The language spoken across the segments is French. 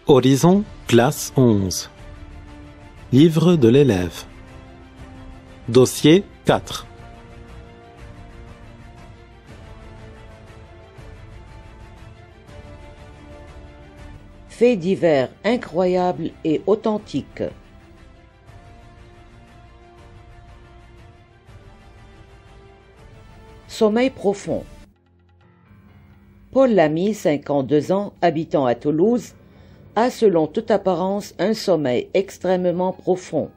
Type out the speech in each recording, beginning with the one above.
Horizon, classe 11. Livre de l'élève. Dossier 4. Faits divers incroyables et authentiques. Sommeil profond. Paul Lamy, 52 ans, habitant à Toulouse, a selon toute apparence un sommeil extrêmement profond.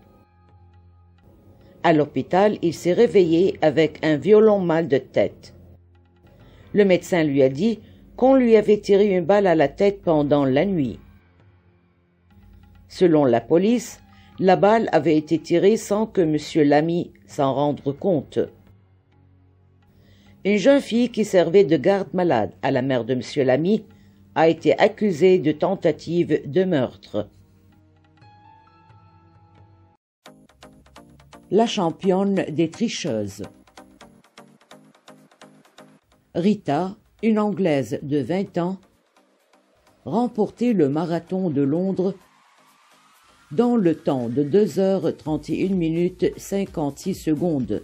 À l'hôpital, il s'est réveillé avec un violent mal de tête. Le médecin lui a dit qu'on lui avait tiré une balle à la tête pendant la nuit. Selon la police, la balle avait été tirée sans que M. Lamy s'en rende compte. Une jeune fille qui servait de garde-malade à la mère de M. Lamy a été accusée de tentative de meurtre. La championne des tricheuses. Rita, une Anglaise de 20 ans, remportait le marathon de Londres dans le temps de 2h31 56 secondes,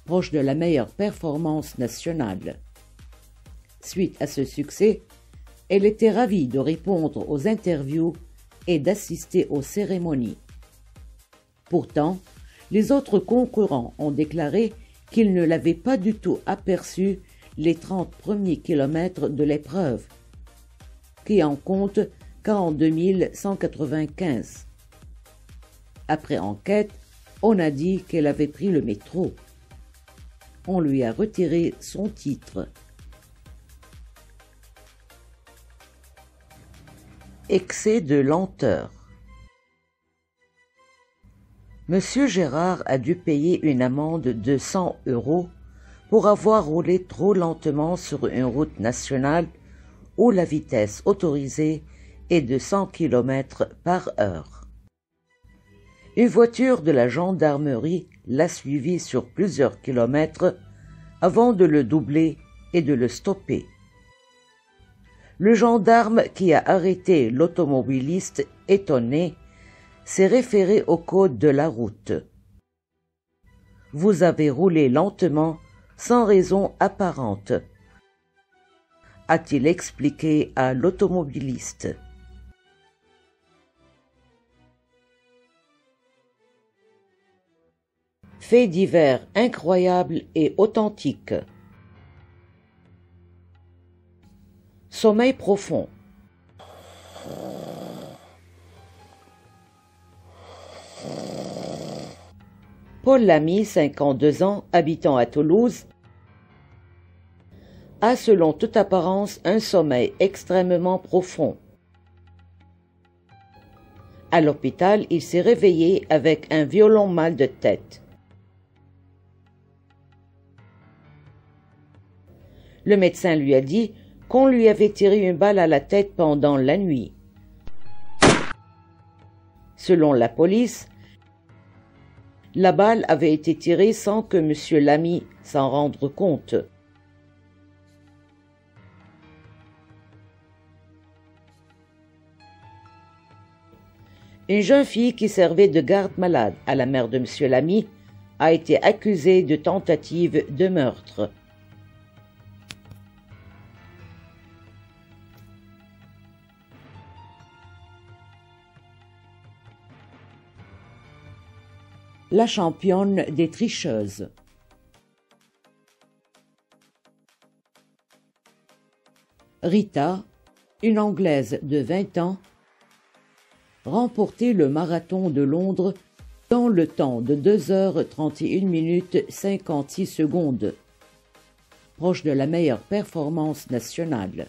proche de la meilleure performance nationale. Suite à ce succès, elle était ravie de répondre aux interviews et d'assister aux cérémonies. Pourtant, les autres concurrents ont déclaré qu'ils ne l'avaient pas du tout aperçu les 30 premiers kilomètres de l'épreuve, qui en compte 42 195. Après enquête, on a dit qu'elle avait pris le métro. On lui a retiré son titre. Excès de lenteur. Monsieur Gérard a dû payer une amende de 100 € pour avoir roulé trop lentement sur une route nationale où la vitesse autorisée est de 100 km/h. Une voiture de la gendarmerie l'a suivi sur plusieurs kilomètres avant de le doubler et de le stopper. Le gendarme qui a arrêté l'automobiliste étonné s'est référé au code de la route. Vous avez roulé lentement sans raison apparente, a-t-il expliqué à l'automobiliste. Faits divers incroyables et authentiques. Sommeil profond. Paul Lamy, 52 ans, habitant à Toulouse, a selon toute apparence un sommeil extrêmement profond. À l'hôpital, il s'est réveillé avec un violent mal de tête. Le médecin lui a dit qu'on lui avait tiré une balle à la tête pendant la nuit. Selon la police, la balle avait été tirée sans que M. Lamy s'en rende compte. Une jeune fille qui servait de garde-malade à la mère de M. Lamy a été accusée de tentative de meurtre. La championne des tricheuses. Rita, une Anglaise de 20 ans, remportait le marathon de Londres dans le temps de 2h31 56 secondes, proche de la meilleure performance nationale.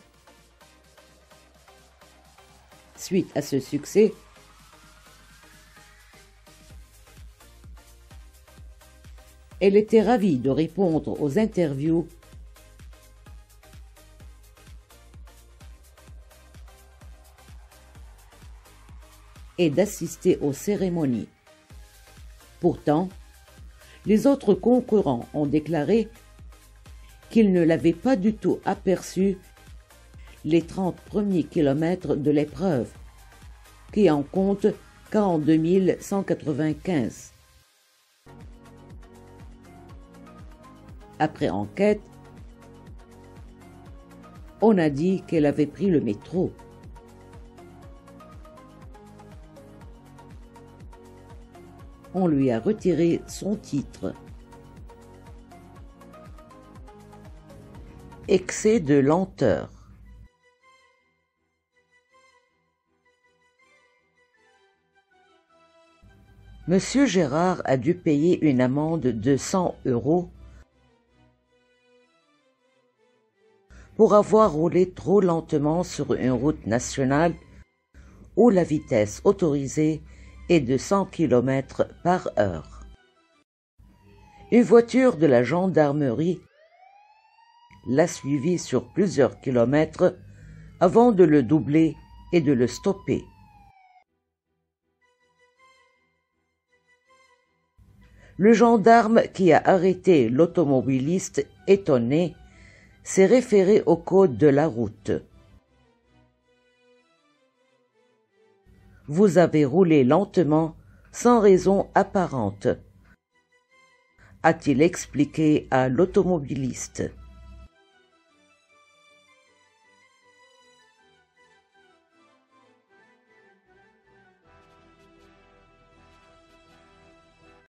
Suite à ce succès, elle était ravie de répondre aux interviews et d'assister aux cérémonies. Pourtant, les autres concurrents ont déclaré qu'ils ne l'avaient pas du tout aperçu les 30 premiers kilomètres de l'épreuve, qui en compte 42 195. Après enquête, on a dit qu'elle avait pris le métro. On lui a retiré son titre. Excès de lenteur. Monsieur Gérard a dû payer une amende de 100 € pour avoir roulé trop lentement sur une route nationale où la vitesse autorisée est de 100 km/h. Une voiture de la gendarmerie l'a suivi sur plusieurs kilomètres avant de le doubler et de le stopper. Le gendarme qui a arrêté l'automobiliste étonné s'est référé au code de la route. Vous avez roulé lentement sans raison apparente, a-t-il expliqué à l'automobiliste.